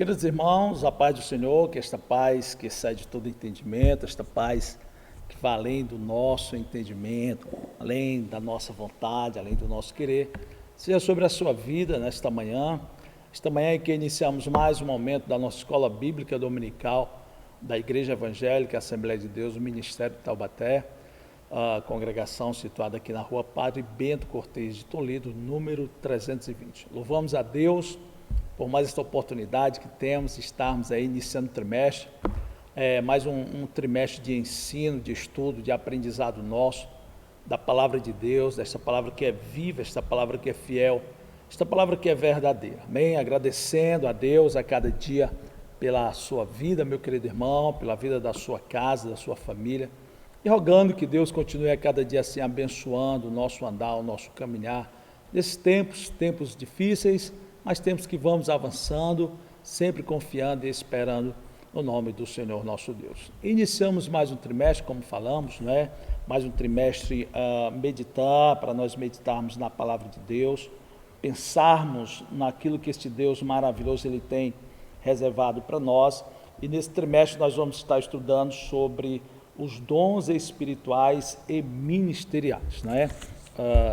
Queridos irmãos, a paz do Senhor, que esta paz que excede todo entendimento, esta paz que vai além do nosso entendimento, além da nossa vontade, além do nosso querer, seja sobre a sua vida nesta manhã. Esta manhã em que iniciamos mais um momento da nossa escola bíblica dominical da Igreja Evangélica Assembleia de Deus, o Ministério de Taubaté, a congregação situada aqui na rua Padre Bento Cortês de Toledo, número 320. Louvamos a Deus por mais esta oportunidade que temos de estarmos aí iniciando o trimestre, mais um trimestre de ensino, de estudo, de aprendizado nosso, da palavra de Deus, desta palavra que é viva, esta palavra que é fiel, esta palavra que é verdadeira. Amém? Agradecendo a Deus a cada dia pela sua vida, meu querido irmão, pela vida da sua casa, da sua família, e rogando que Deus continue a cada dia assim abençoando o nosso andar, o nosso caminhar, nesses tempos difíceis, mas tempos que vamos avançando, sempre confiando e esperando no nome do Senhor nosso Deus. Iniciamos mais um trimestre, como falamos, né? Mais um trimestre meditar, para nós meditarmos na palavra de Deus, pensarmos naquilo que este Deus maravilhoso Ele tem reservado para nós, e nesse trimestre nós vamos estar estudando sobre os dons espirituais e ministeriais, né?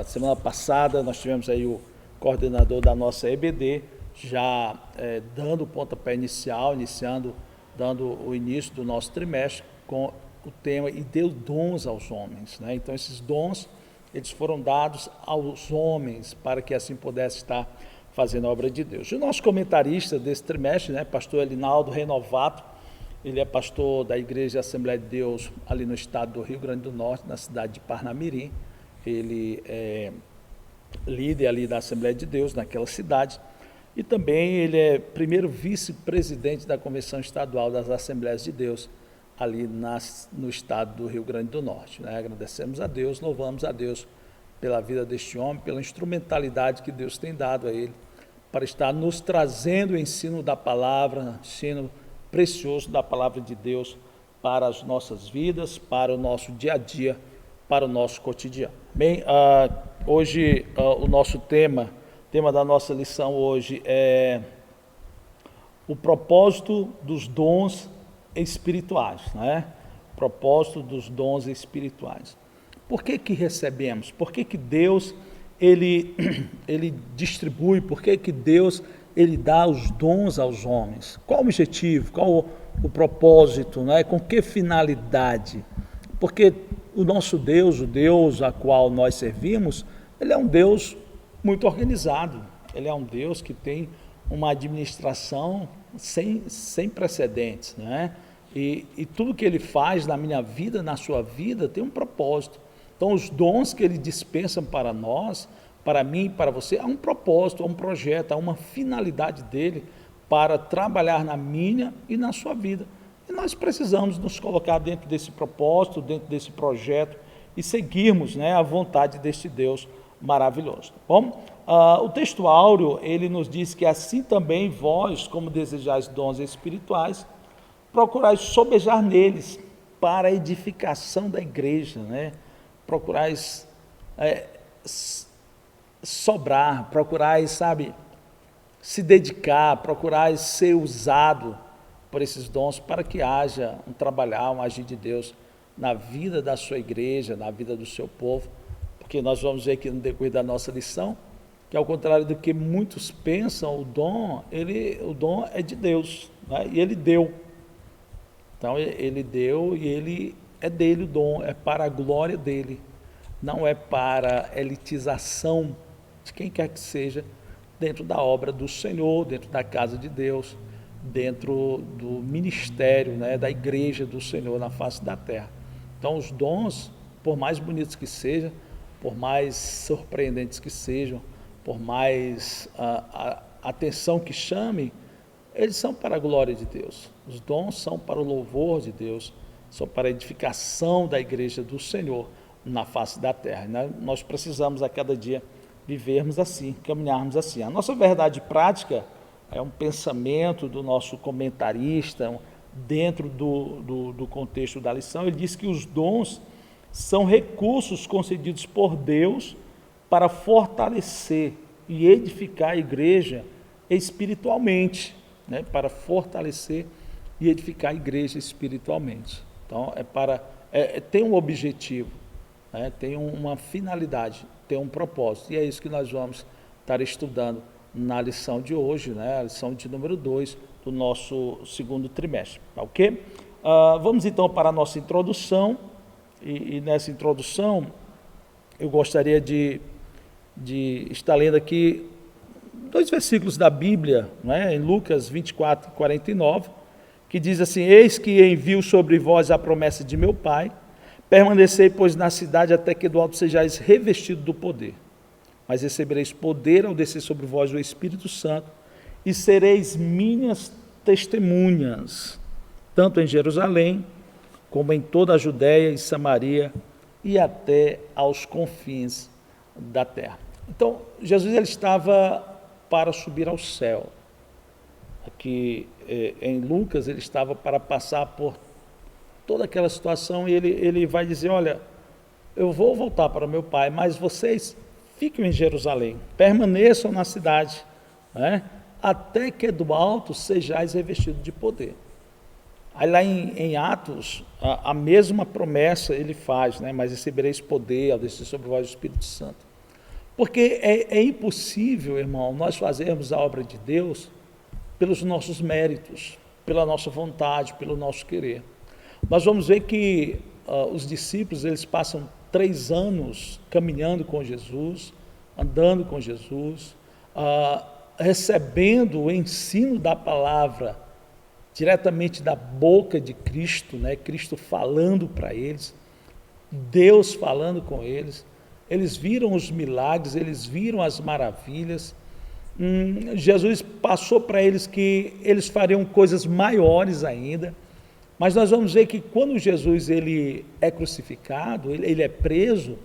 Semana passada nós tivemos aí o coordenador da nossa EBD, já dando o pontapé inicial, dando o início do nosso trimestre com o tema "E deu dons aos homens", né? Então esses dons, eles foram dados aos homens, para que assim pudesse estar fazendo a obra de Deus. E o nosso comentarista desse trimestre, né, pastor Elinaldo Renovato, ele é pastor da Igreja Assembleia de Deus, ali no estado do Rio Grande do Norte, na cidade de Parnamirim. Ele é líder ali da Assembleia de Deus naquela cidade, e também ele é primeiro vice-presidente da Convenção Estadual das Assembleias de Deus, ali no estado do Rio Grande do Norte, né? Agradecemos a Deus, louvamos a Deus pela vida deste homem, pela instrumentalidade que Deus tem dado a ele, para estar nos trazendo o ensino da palavra, ensino precioso da palavra de Deus para as nossas vidas, para o nosso dia a dia, para o nosso cotidiano. Bem, hoje o nosso tema da nossa lição hoje é o propósito dos dons espirituais, né? Propósito dos dons espirituais. Por que recebemos? Por que Deus ele distribui? Por que Deus ele dá os dons aos homens? Qual o objetivo? Qual o propósito, né? Com que finalidade? Porque o nosso Deus, o Deus a qual nós servimos, ele é um Deus muito organizado, ele é um Deus que tem uma administração sem precedentes, né? E tudo que ele faz na minha vida, na sua vida, tem um propósito. Então os dons que ele dispensa para nós, para mim, para você, há um propósito, há um projeto, há uma finalidade dele para trabalhar na minha e na sua vida. E nós precisamos nos colocar dentro desse propósito, dentro desse projeto e seguirmos, né, a vontade deste Deus maravilhoso. Bom, o texto áureo, ele nos diz que assim também vós, como desejais dons espirituais, procurais sobejar neles para a edificação da igreja, né? Procurais sobrar, procurais, se dedicar, procurais ser usado por esses dons para que haja um trabalhar, um agir de Deus na vida da sua igreja, na vida do seu povo, porque nós vamos ver aqui no decorrer da nossa lição, que ao contrário do que muitos pensam, o dom é de Deus, né? E ele deu. Então ele deu e ele é dele o dom, é para a glória dele, não é para elitização de quem quer que seja dentro da obra do Senhor, dentro da casa de Deus, dentro do ministério, né, da igreja do Senhor na face da terra. Então os dons, por mais bonitos que sejam, por mais surpreendentes que sejam, por mais atenção que chamem, eles são para a glória de Deus. Os dons são para o louvor de Deus, são para a edificação da igreja do Senhor na face da terra. Nós precisamos a cada dia vivermos assim, caminharmos assim. A nossa verdade prática é um pensamento do nosso comentarista, dentro do contexto da lição. Ele diz que os dons são recursos concedidos por Deus para fortalecer e edificar a igreja espiritualmente. né, para fortalecer e edificar a igreja espiritualmente. Então, tem um objetivo, né, tem uma finalidade, tem um propósito, e é isso que nós vamos estar estudando na lição de hoje, né, a lição de número 2 do nosso segundo trimestre, tá ok? Vamos então para a nossa introdução, e nessa introdução eu gostaria de estar lendo aqui 2 versículos da Bíblia, né, em Lucas 24, 49, que diz assim: eis que envio sobre vós a promessa de meu Pai, permanecei, pois, na cidade, até que do alto sejais revestido do poder. Mas recebereis poder ao descer sobre vós o Espírito Santo, e sereis minhas testemunhas, tanto em Jerusalém, como em toda a Judéia e Samaria, e até aos confins da terra. Então, Jesus ele estava para subir ao céu. Aqui em Lucas, ele estava para passar por toda aquela situação, e ele vai dizer: olha, eu vou voltar para meu Pai, mas vocês fiquem em Jerusalém, permaneçam na cidade, né, até que do alto sejais revestidos de poder. Aí lá em Atos, a mesma promessa ele faz, né, mas recebereis poder ao descer sobre vós o Espírito Santo. Porque é impossível, irmão, nós fazermos a obra de Deus pelos nossos méritos, pela nossa vontade, pelo nosso querer. Nós vamos ver que os discípulos, eles passam 3 anos caminhando com Jesus, andando com Jesus, recebendo o ensino da palavra diretamente da boca de Cristo, né? Cristo falando para eles, Deus falando com eles. Eles viram os milagres, eles viram as maravilhas. Jesus passou para eles que eles fariam coisas maiores ainda. Mas nós vamos ver que quando Jesus ele é crucificado, ele é preso,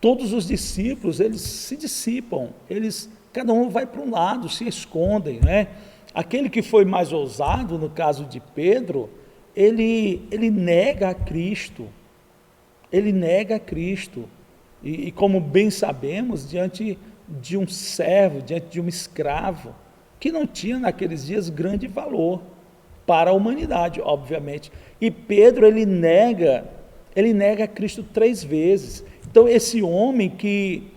todos os discípulos eles se dissipam, cada um vai para um lado, se escondem, né? Aquele que foi mais ousado, no caso de Pedro, ele nega a Cristo, e como bem sabemos, diante de um servo, diante de um escravo, que não tinha naqueles dias grande valor para a humanidade, obviamente. E Pedro, ele nega a Cristo 3 vezes. Então, esse homem que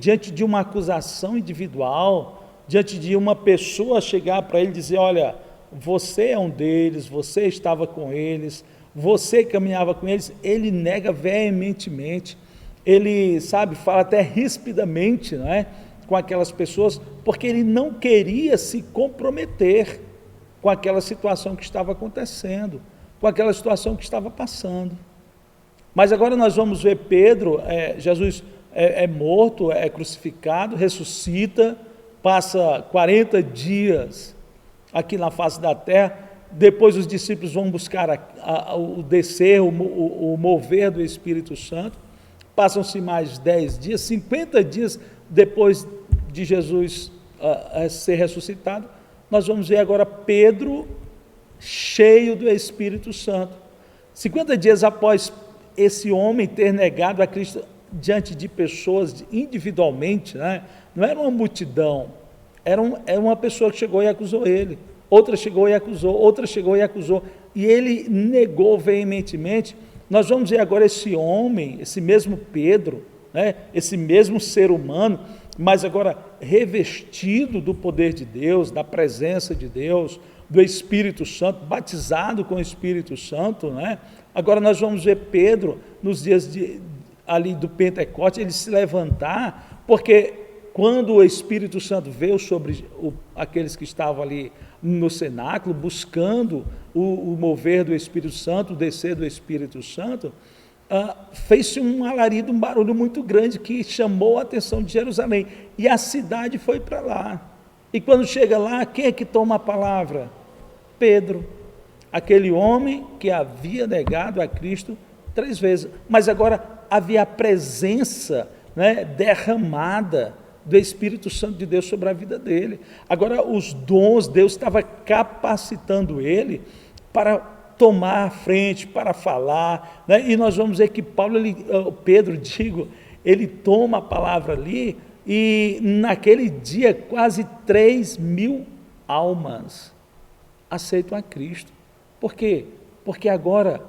diante de uma acusação individual, diante de uma pessoa chegar para ele e dizer: olha, você é um deles, você estava com eles, você caminhava com eles, ele nega veementemente, ele, fala até rispidamente, não é, com aquelas pessoas, porque ele não queria se comprometer com aquela situação que estava acontecendo, com aquela situação que estava passando. Mas agora nós vamos ver Pedro, Jesus é morto, é crucificado, ressuscita, passa 40 dias aqui na face da terra. Depois os discípulos vão buscar o descer, o mover do Espírito Santo. Passam-se mais 10 dias, 50 dias depois de Jesus ser ressuscitado. Nós vamos ver agora Pedro cheio do Espírito Santo. 50 dias após esse homem ter negado a Cristo diante de pessoas individualmente, né? Não era uma multidão, era uma pessoa que chegou e acusou ele, outra chegou e acusou, outra chegou e acusou, e ele negou veementemente. Nós vamos ver agora esse homem, esse mesmo Pedro, né? Esse mesmo ser humano, mas agora revestido do poder de Deus, da presença de Deus, do Espírito Santo, batizado com o Espírito Santo, né? Agora nós vamos ver Pedro, nos dias ali do Pentecostes, ele se levantar, porque quando o Espírito Santo veio sobre aqueles que estavam ali no cenáculo, buscando o mover do Espírito Santo, o descer do Espírito Santo, fez-se um alarido, um barulho muito grande que chamou a atenção de Jerusalém, e a cidade foi para lá. E quando chega lá, quem é que toma a palavra? Pedro, aquele homem que havia negado a Cristo 3 vezes, mas agora havia a presença, né, derramada do Espírito Santo de Deus sobre a vida dele. Agora os dons, Deus estava capacitando ele para tomar a frente, para falar, né? E nós vamos ver que Pedro, ele toma a palavra ali, e naquele dia quase 3.000 almas aceitam a Cristo. Por quê? Porque agora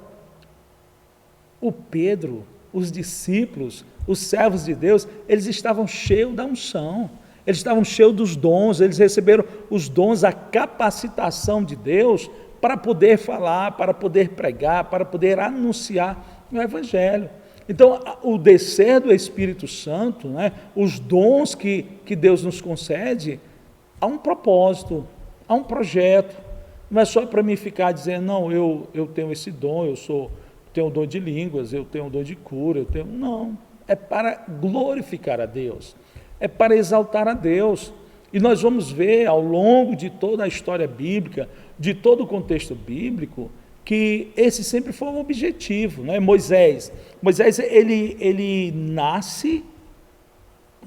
o Pedro, os discípulos, os servos de Deus, eles estavam cheios da unção, eles estavam cheios dos dons, eles receberam os dons, a capacitação de Deus para poder falar, para poder pregar, para poder anunciar o Evangelho. Então, o descer do Espírito Santo, né, os dons que Deus nos concede, há um propósito, há um projeto. Não é só para mim ficar dizendo, não, eu tenho esse dom, tenho o dom de línguas, eu tenho o dom de cura, não, é para glorificar a Deus, é para exaltar a Deus. E nós vamos ver ao longo de toda a história bíblica, de todo o contexto bíblico, que esse sempre foi um objetivo, né? Moisés, ele nasce,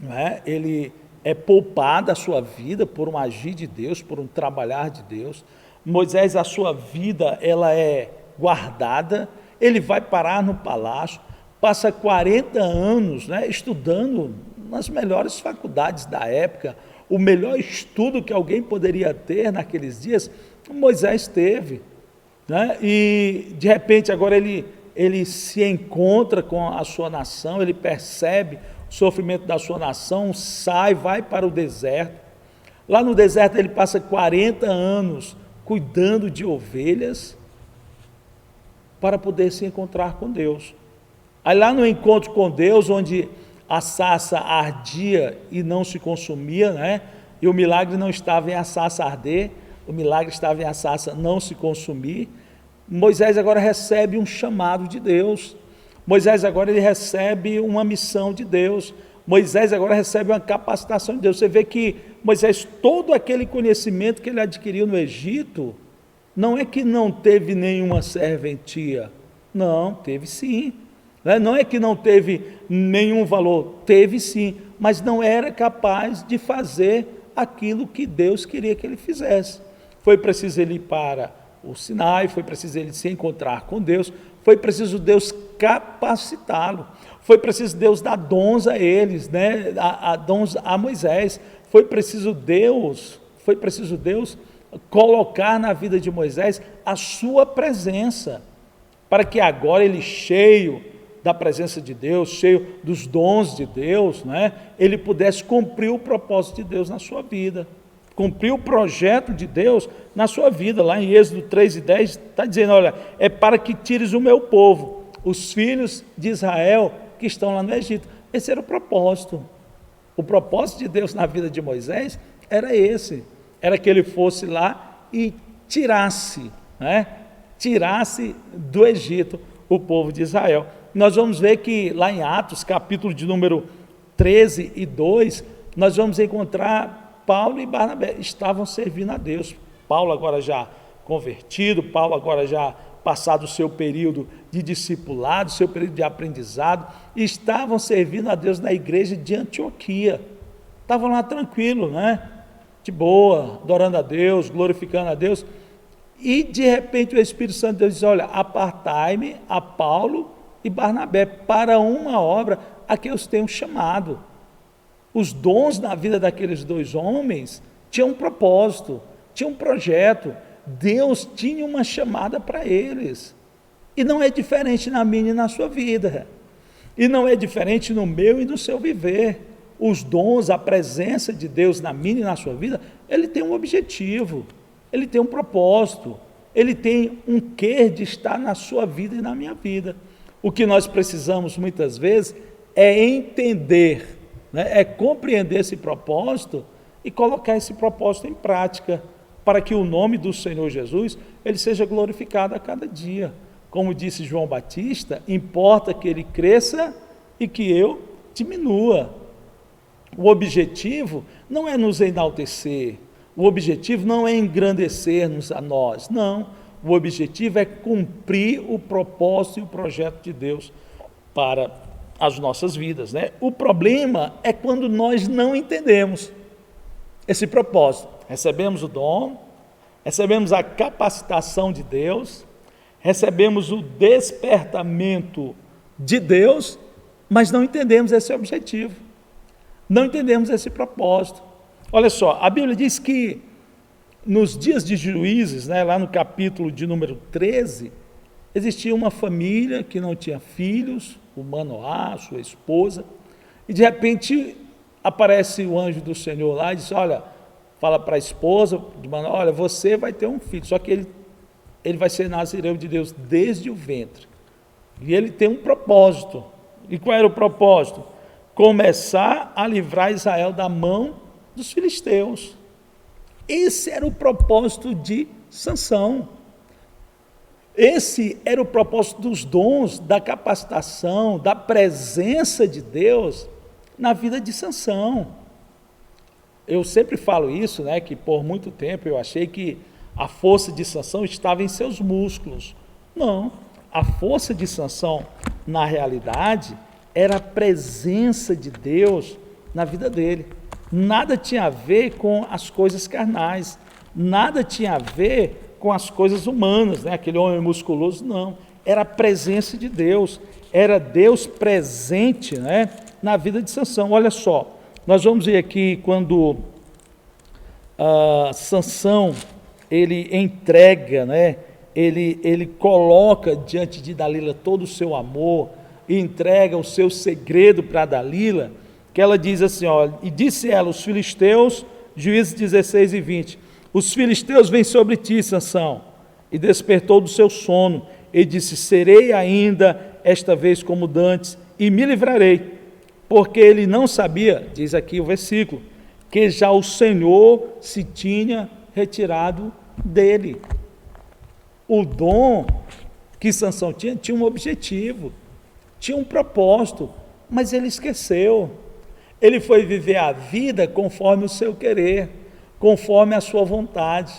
né? Ele é poupado a sua vida por um agir de Deus, por um trabalhar de Deus. Moisés, a sua vida, ela é guardada, ele vai parar no palácio, passa 40 anos, né, estudando nas melhores faculdades da época, o melhor estudo que alguém poderia ter naqueles dias, Moisés teve, né? E de repente agora ele se encontra com a sua nação, ele percebe o sofrimento da sua nação, vai para o deserto. Lá no deserto ele passa 40 anos cuidando de ovelhas para poder se encontrar com Deus. Aí lá no encontro com Deus, onde a sarça ardia e não se consumia, né? E o milagre não estava em a sarça arder, o milagre estava em a sarça não se consumir. Moisés agora recebe um chamado de Deus. Moisés agora ele recebe uma missão de Deus. Moisés agora recebe uma capacitação de Deus. Você vê que Moisés, todo aquele conhecimento que ele adquiriu no Egito, não é que não teve nenhuma serventia, não, teve sim. Não é que não teve nenhum valor, teve sim, mas não era capaz de fazer aquilo que Deus queria que ele fizesse. Foi preciso ele ir para o Sinai, foi preciso ele se encontrar com Deus, foi preciso Deus capacitá-lo, foi preciso Deus dar dons a eles, né? Dons a Moisés, foi preciso Deus colocar na vida de Moisés a sua presença, para que agora ele, cheio da presença de Deus, cheio dos dons de Deus, né, ele pudesse cumprir o propósito de Deus na sua vida, cumprir o projeto de Deus na sua vida. Lá em Êxodo 3:10 está dizendo, olha, é para que tires o meu povo, os filhos de Israel que estão lá no Egito. Esse era o propósito de Deus na vida de Moisés era esse, era que ele fosse lá e tirasse, né, do Egito o povo de Israel. Nós vamos ver que lá em Atos, capítulo de número 13 e 2, nós vamos encontrar Paulo e Barnabé, estavam servindo a Deus. Paulo agora já convertido, Paulo agora já passado o seu período de discipulado, seu período de aprendizado, estavam servindo a Deus na igreja de Antioquia. Estavam lá tranquilos, né? De boa, adorando a Deus, glorificando a Deus. E de repente o Espírito Santo de Deus diz, olha, apartai-me a Paulo e Barnabé para uma obra a que eu os tenho chamado. Os dons na vida daqueles dois homens tinham um propósito, tinham um projeto. Deus tinha uma chamada para eles. E não é diferente na minha e na sua vida. E não é diferente no meu e no seu viver. Os dons, a presença de Deus na minha e na sua vida, ele tem um objetivo, ele tem um propósito, ele tem um quê de estar na sua vida e na minha vida. O que nós precisamos muitas vezes é entender, né, é compreender esse propósito e colocar esse propósito em prática, para que o nome do Senhor Jesus ele seja glorificado a cada dia. Como disse João Batista, importa que ele cresça e que eu diminua. O objetivo não é nos enaltecer, o objetivo não é engrandecer-nos a nós, não. O objetivo é cumprir o propósito e o projeto de Deus para as nossas vidas, né? O problema é quando nós não entendemos esse propósito. Recebemos o dom, recebemos a capacitação de Deus, recebemos o despertamento de Deus, mas não entendemos esse objetivo, não entendemos esse propósito. Olha só, a Bíblia diz que nos dias de Juízes, né, lá no capítulo de número 13, existia uma família que não tinha filhos, o Manoá, sua esposa, e de repente aparece o anjo do Senhor lá e diz, olha, fala para a esposa de Manoá, olha, você vai ter um filho, só que ele vai ser nazireu de Deus desde o ventre. E ele tem um propósito. E qual era o propósito? Começar a livrar Israel da mão dos filisteus. Esse era o propósito de Sansão. Esse era o propósito dos dons, da capacitação, da presença de Deus na vida de Sansão. Eu sempre falo isso, né, que por muito tempo eu achei que a força de Sansão estava em seus músculos. Não, a força de Sansão, na realidade, era a presença de Deus na vida dele. Nada tinha a ver com as coisas carnais, nada tinha a ver com as coisas humanas, né? Aquele homem musculoso, não. Era a presença de Deus, era Deus presente, né, na vida de Sansão. Olha só, nós vamos ver aqui quando Sansão, ele entrega, né, ele coloca diante de Dalila todo o seu amor, e entrega o seu segredo para Dalila, que ela diz assim, ó, e disse ela, os filisteus, Juízes 16 e 20, os filisteus vêm sobre ti, Sansão, e despertou do seu sono, e disse, serei ainda esta vez como dantes, e me livrarei, porque ele não sabia, diz aqui o versículo, que já o Senhor se tinha retirado dele. O dom que Sansão tinha um objetivo, tinha um propósito, mas ele esqueceu. Ele foi viver a vida conforme o seu querer, conforme a sua vontade,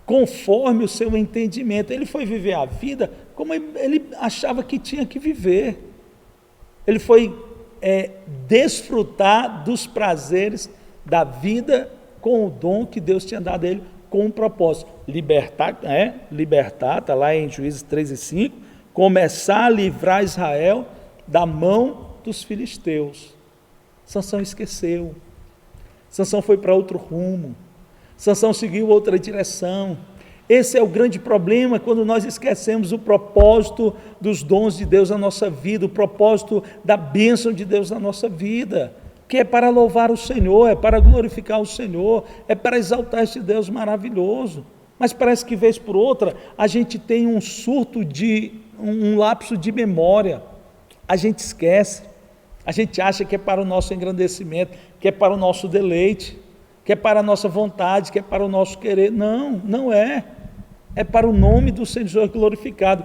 conforme o seu entendimento. Ele foi viver a vida como ele achava que tinha que viver. Ele foi desfrutar dos prazeres da vida com o dom que Deus tinha dado a ele, com um propósito. Libertar, está lá em Juízes 3 e 5, começar a livrar Israel da mão dos filisteus. Sansão esqueceu. Sansão foi para outro rumo. Sansão seguiu outra direção. Esse é o grande problema quando nós esquecemos o propósito dos dons de Deus na nossa vida, o propósito da bênção de Deus na nossa vida, que é para louvar o Senhor, é para glorificar o Senhor, é para exaltar esse Deus maravilhoso. Mas parece que, vez por outra, a gente tem um surto um lapso de memória. A gente esquece, a gente acha que é para o nosso engrandecimento, que é para o nosso deleite, que é para a nossa vontade, que é para o nosso querer. Não, não é. É para o nome do Senhor glorificado.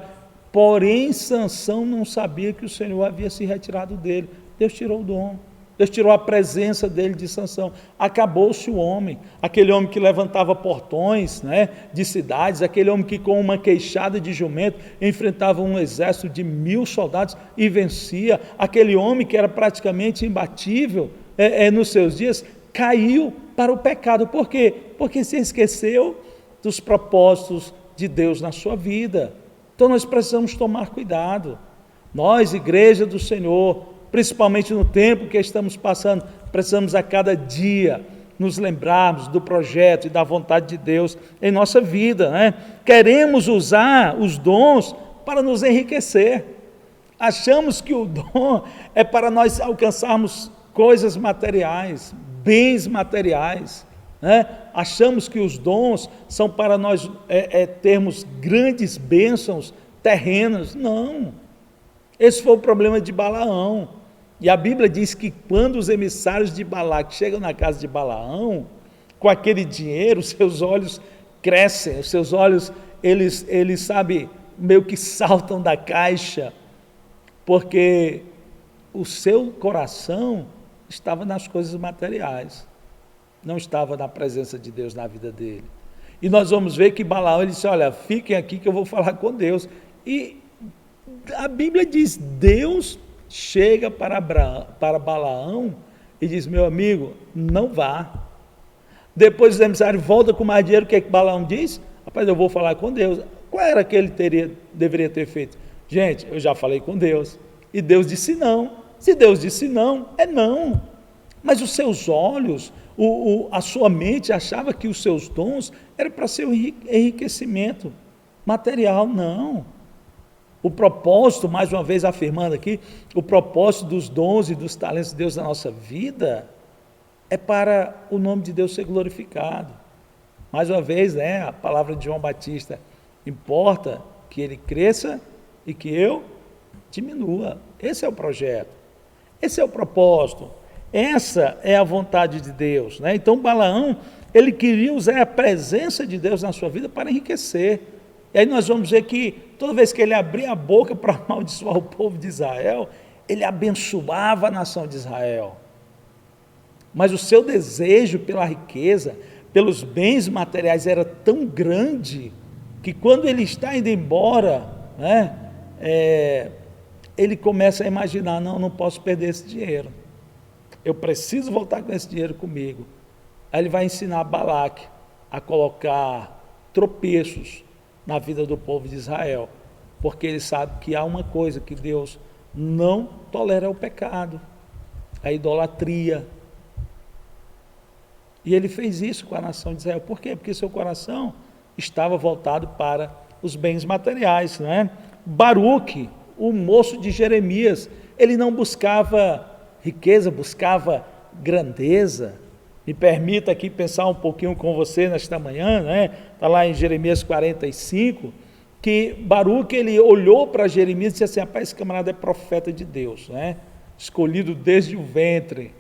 Porém, Sansão não sabia que o Senhor havia se retirado dele. Deus tirou o dom. Deus tirou a presença dele de Sansão. Acabou-se o homem, aquele homem que levantava portões, né, de cidades, aquele homem que com uma queixada de jumento enfrentava um exército de 1000 soldados e vencia, aquele homem que era praticamente imbatível nos seus dias, caiu para o pecado. Por quê? Porque se esqueceu dos propósitos de Deus na sua vida. Então nós precisamos tomar cuidado. Nós, igreja do Senhor, principalmente no tempo que estamos passando, precisamos a cada dia nos lembrarmos do projeto e da vontade de Deus em nossa vida, né? Queremos usar os dons para nos enriquecer. Achamos que o dom é para nós alcançarmos coisas materiais, bens materiais, né? Achamos que os dons são para nós termos grandes bênçãos terrenas. Não. Esse foi o problema de Balaão. E a Bíblia diz que quando os emissários de Balaque chegam na casa de Balaão, com aquele dinheiro, seus olhos crescem, os seus olhos, eles sabe, meio que saltam da caixa, porque o seu coração estava nas coisas materiais, não estava na presença de Deus na vida dele. E nós vamos ver que Balaão, ele disse, olha, fiquem aqui que eu vou falar com Deus. E a Bíblia diz, Deus chega para Balaão e diz, meu amigo, não vá. Depois o emissário volta com mais dinheiro, o que é que Balaão diz? Rapaz, eu vou falar com Deus. Qual era que ele deveria ter feito? Gente, eu já falei com Deus, e Deus disse não. Se Deus disse não, é não. Mas os seus olhos, A sua mente achava que os seus dons eram para ser um enriquecimento material. Não. O propósito, mais uma vez afirmando aqui, o propósito dos dons e dos talentos de Deus na nossa vida é para o nome de Deus ser glorificado. Mais uma vez, a palavra de João Batista, importa que ele cresça e que eu diminua. Esse é o projeto, esse é o propósito, essa é a vontade de Deus. Então Balaão, ele queria usar a presença de Deus na sua vida para enriquecer. E aí nós vamos ver que toda vez que ele abria a boca para amaldiçoar o povo de Israel, ele abençoava a nação de Israel. Mas o seu desejo pela riqueza, pelos bens materiais era tão grande, que quando ele está indo embora, ele começa a imaginar, não posso perder esse dinheiro, eu preciso voltar com esse dinheiro comigo. Aí ele vai ensinar Balaque a colocar tropeços na vida do povo de Israel, porque ele sabe que há uma coisa que Deus não tolera, o pecado, a idolatria. E ele fez isso com a nação de Israel. Por quê? Porque seu coração estava voltado para os bens materiais. Baruque, o moço de Jeremias, ele não buscava riqueza, buscava grandeza. Me permita aqui pensar um pouquinho com você nesta manhã, está lá em Jeremias 45, que Baruque, ele olhou para Jeremias e disse assim: rapaz, esse camarada é profeta de Deus, escolhido desde o ventre.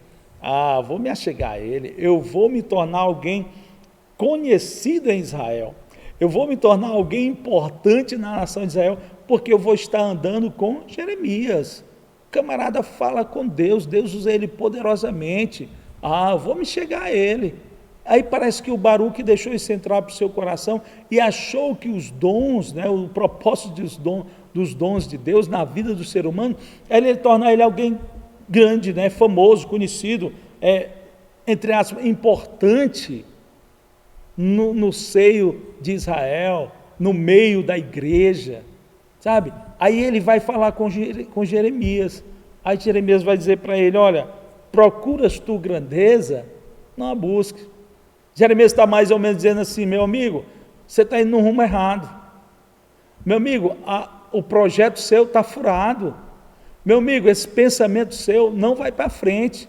Vou me achegar a ele, eu vou me tornar alguém conhecido em Israel, eu vou me tornar alguém importante na nação de Israel, porque eu vou estar andando com Jeremias. O camarada fala com Deus, Deus usa ele poderosamente. Eu vou me chegar a ele. Aí parece que o Baruque deixou isso entrar para o seu coração e achou que os dons, o propósito dos dons de Deus na vida do ser humano, é ele tornar ele alguém grande, famoso, conhecido, entre aspas, importante no seio de Israel, no meio da igreja, sabe? Aí ele vai falar com Jeremias, aí Jeremias vai dizer para ele: olha, procuras tu grandeza? Não a busques. Jeremias está mais ou menos dizendo assim: meu amigo, você está indo no rumo errado, meu amigo, o projeto seu está furado, meu amigo, esse pensamento seu não vai para frente.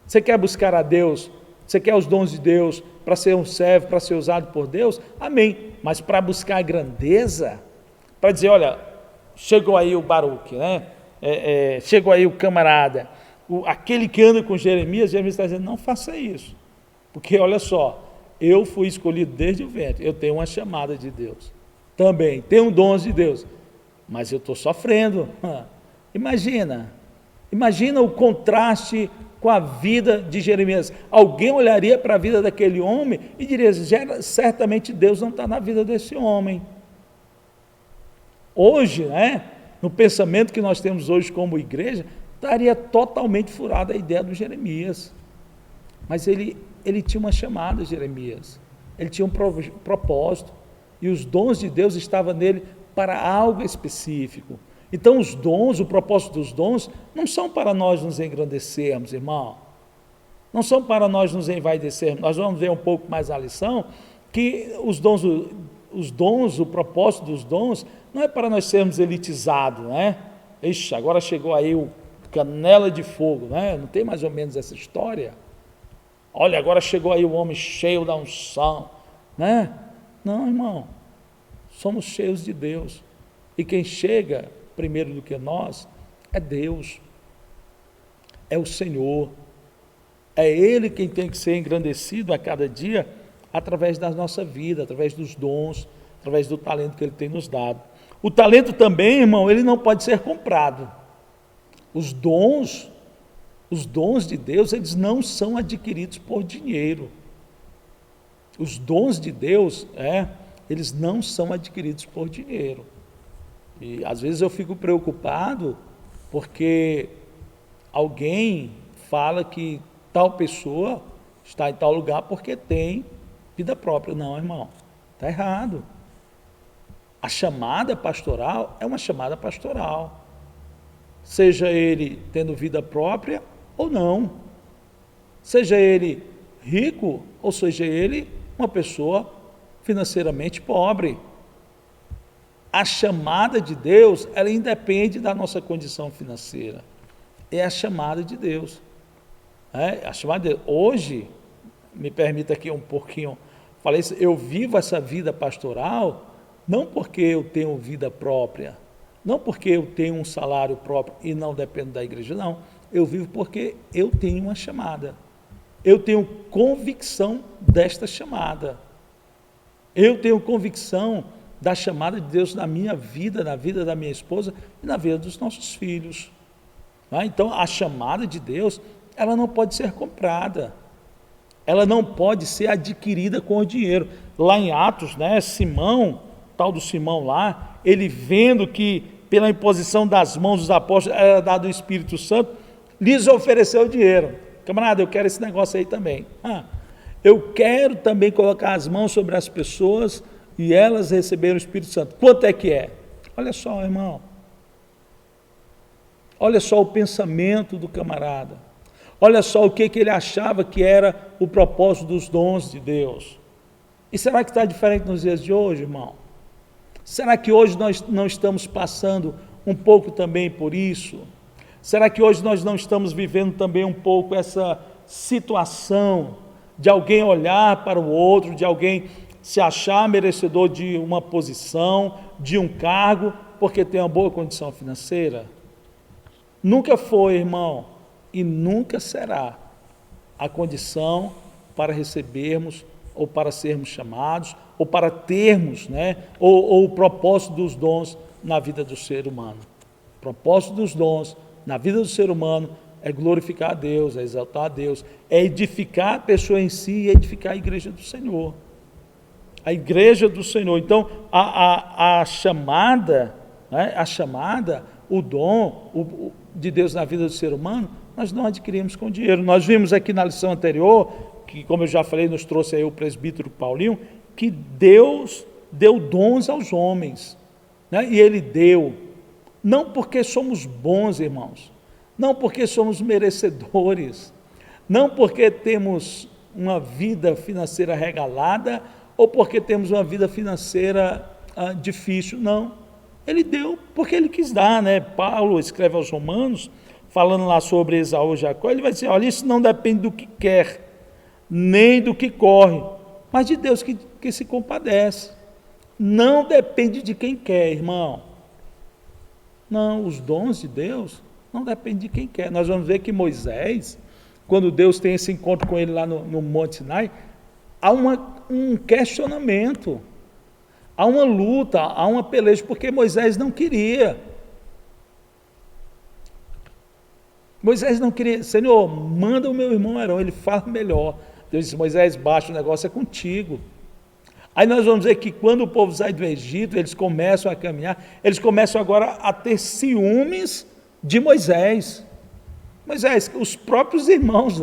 Você quer buscar a Deus, você quer os dons de Deus para ser um servo, para ser usado por Deus? Amém. Mas para buscar a grandeza, para dizer: olha, chegou aí o Baruque, chegou aí o camarada, aquele que anda com Jeremias está dizendo: não faça isso, porque olha só, eu fui escolhido desde o ventre, eu tenho uma chamada de Deus, também tenho dons de Deus, mas eu estou sofrendo. Imagina o contraste com a vida de Jeremias. Alguém olharia para a vida daquele homem e diria: certamente Deus não está na vida desse homem. Hoje, no pensamento que nós temos hoje como igreja, estaria totalmente furada a ideia do Jeremias. Mas ele tinha uma chamada, Jeremias, ele tinha um propósito, e os dons de Deus estavam nele para algo específico. Então os dons, o propósito dos dons, não são para nós nos engrandecermos, irmão, não são para nós nos envaidecermos. Nós vamos ver um pouco mais a lição, que os dons, o propósito dos dons, não é para nós sermos elitizados, Ixi, agora chegou aí o canela de fogo, não tem mais ou menos essa história? Olha, agora chegou aí o homem cheio da unção, Não, irmão, somos cheios de Deus, e quem chega primeiro do que nós é Deus, é o Senhor, é Ele quem tem que ser engrandecido a cada dia, através da nossa vida, através dos dons, através do talento que Ele tem nos dado. O talento também, irmão, ele não pode ser comprado. Os dons de Deus, eles não são adquiridos por dinheiro. Os dons de Deus, eles não são adquiridos por dinheiro. E às vezes eu fico preocupado porque alguém fala que tal pessoa está em tal lugar porque tem vida própria. Não, irmão, está errado. A chamada pastoral é uma chamada pastoral, seja ele tendo vida própria ou não, seja ele rico, ou seja ele uma pessoa financeiramente pobre. A chamada de Deus, ela independe da nossa condição financeira. É a chamada de Deus. A chamada de Deus. Hoje, me permita aqui um pouquinho, falei isso, eu vivo essa vida pastoral não porque eu tenho vida própria, não porque eu tenho um salário próprio e não dependo da igreja, não. Eu vivo porque eu tenho uma chamada. Eu tenho convicção desta chamada. Eu tenho convicção da chamada de Deus na minha vida, na vida da minha esposa e na vida dos nossos filhos. Então, a chamada de Deus, ela não pode ser comprada. Ela não pode ser adquirida com o dinheiro. Lá em Atos, Simão, tal do Simão lá, ele vendo que pela imposição das mãos dos apóstolos era dado o Espírito Santo, lhes ofereceu dinheiro. Camarada, eu quero esse negócio aí também. Eu quero também colocar as mãos sobre as pessoas e elas receberam o Espírito Santo. Quanto é que é? Olha só, irmão. Olha só o pensamento do camarada. Olha só o que ele achava que era o propósito dos dons de Deus. E será que está diferente nos dias de hoje, irmão? Será que hoje nós não estamos passando um pouco também por isso? Será que hoje nós não estamos vivendo também um pouco essa situação de alguém olhar para o outro, de alguém se achar merecedor de uma posição, de um cargo, porque tem uma boa condição financeira? Nunca foi, irmão, e nunca será a condição para recebermos ou para sermos chamados, ou para termos, ou o propósito dos dons na vida do ser humano. O propósito dos dons na vida do ser humano é glorificar a Deus, é exaltar a Deus, é edificar a pessoa em si e edificar a igreja do Senhor. A igreja do Senhor. Então, a chamada, o dom de Deus na vida do ser humano, nós não adquirimos com dinheiro. Nós vimos aqui na lição anterior, que como eu já falei, nos trouxe aí o presbítero Paulinho, que Deus deu dons aos homens, e Ele deu, não porque somos bons, irmãos, não porque somos merecedores, não porque temos uma vida financeira regalada, ou porque temos uma vida financeira difícil, não. Ele deu porque Ele quis dar, Paulo escreve aos Romanos, falando lá sobre Esaú e Jacó, ele vai dizer, olha, isso não depende do que quer, nem do que corre, mas de Deus que se compadece. Não depende de quem quer, irmão. Não, os dons de Deus não dependem de quem quer. Nós vamos ver que Moisés, quando Deus tem esse encontro com ele lá no Monte Sinai, há um questionamento, há uma luta, há uma peleja, porque Moisés não queria. Moisés não queria, Senhor, manda o meu irmão Arão, ele fala melhor. Deus disse, Moisés, baixa, o negócio é contigo. Aí nós vamos ver que quando o povo sai do Egito, eles começam a caminhar, eles começam agora a ter ciúmes de Moisés. Moisés, os próprios irmãos,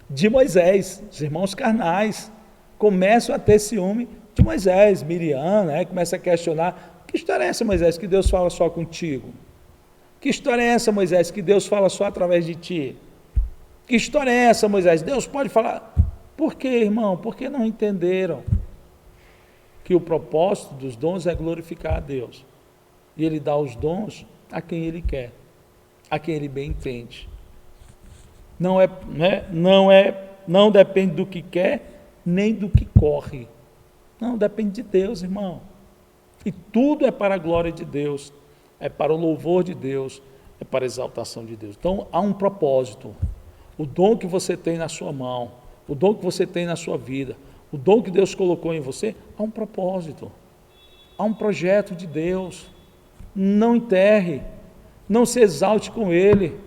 de Moisés, os irmãos carnais, começam a ter ciúme de Moisés. Miriam, começa a questionar, que história é essa, Moisés, que Deus fala só contigo? Que história é essa, Moisés, que Deus fala só através de ti? Que história é essa, Moisés? Deus pode falar. Por quê, irmão? Porque não entenderam que o propósito dos dons é glorificar a Deus. E Ele dá os dons a quem Ele quer, a quem Ele bem entende. Não depende do que quer, nem do que corre. Não, depende de Deus, irmão. E tudo é para a glória de Deus, é para o louvor de Deus, é para a exaltação de Deus. Então, há um propósito. O dom que você tem na sua mão, o dom que você tem na sua vida, o dom que Deus colocou em você, há um propósito, há um projeto de Deus. Não enterre, não se exalte com ele,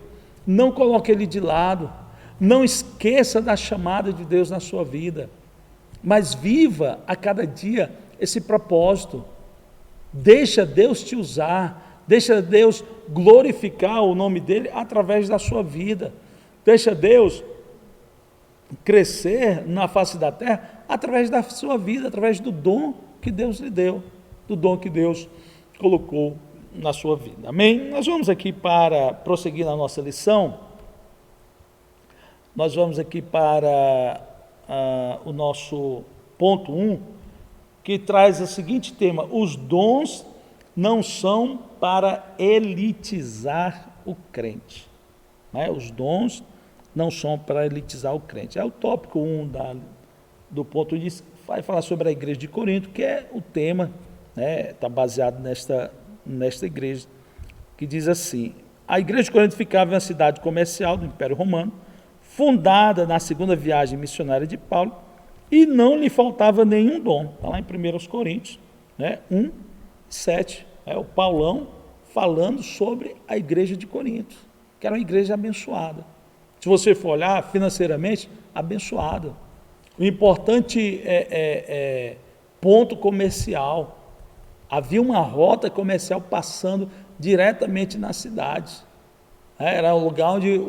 não coloque ele de lado, não esqueça da chamada de Deus na sua vida, mas viva a cada dia esse propósito. Deixa Deus te usar, deixa Deus glorificar o nome dele através da sua vida, deixa Deus crescer na face da terra através da sua vida, através do dom que Deus lhe deu, do dom que Deus colocou na sua vida. Amém? Nós vamos aqui para prosseguir na nossa lição, nós vamos aqui para o nosso ponto 1, que traz o seguinte tema: os dons não são para elitizar o crente. Né? Os dons não são para elitizar o crente. É o tópico 1 do ponto de vai falar sobre a igreja de Corinto, que é o tema, né? Está baseado nesta igreja, que diz assim: a igreja de Corinto ficava em uma cidade comercial do Império Romano, fundada na segunda viagem missionária de Paulo, e não lhe faltava nenhum dom. Está lá em 1 Coríntios, né? 1:7, é o Paulão falando sobre a igreja de Corinto, que era uma igreja abençoada. Se você for olhar financeiramente, abençoada. O importante ponto comercial. Havia uma rota comercial passando diretamente nas cidades. Era um lugar onde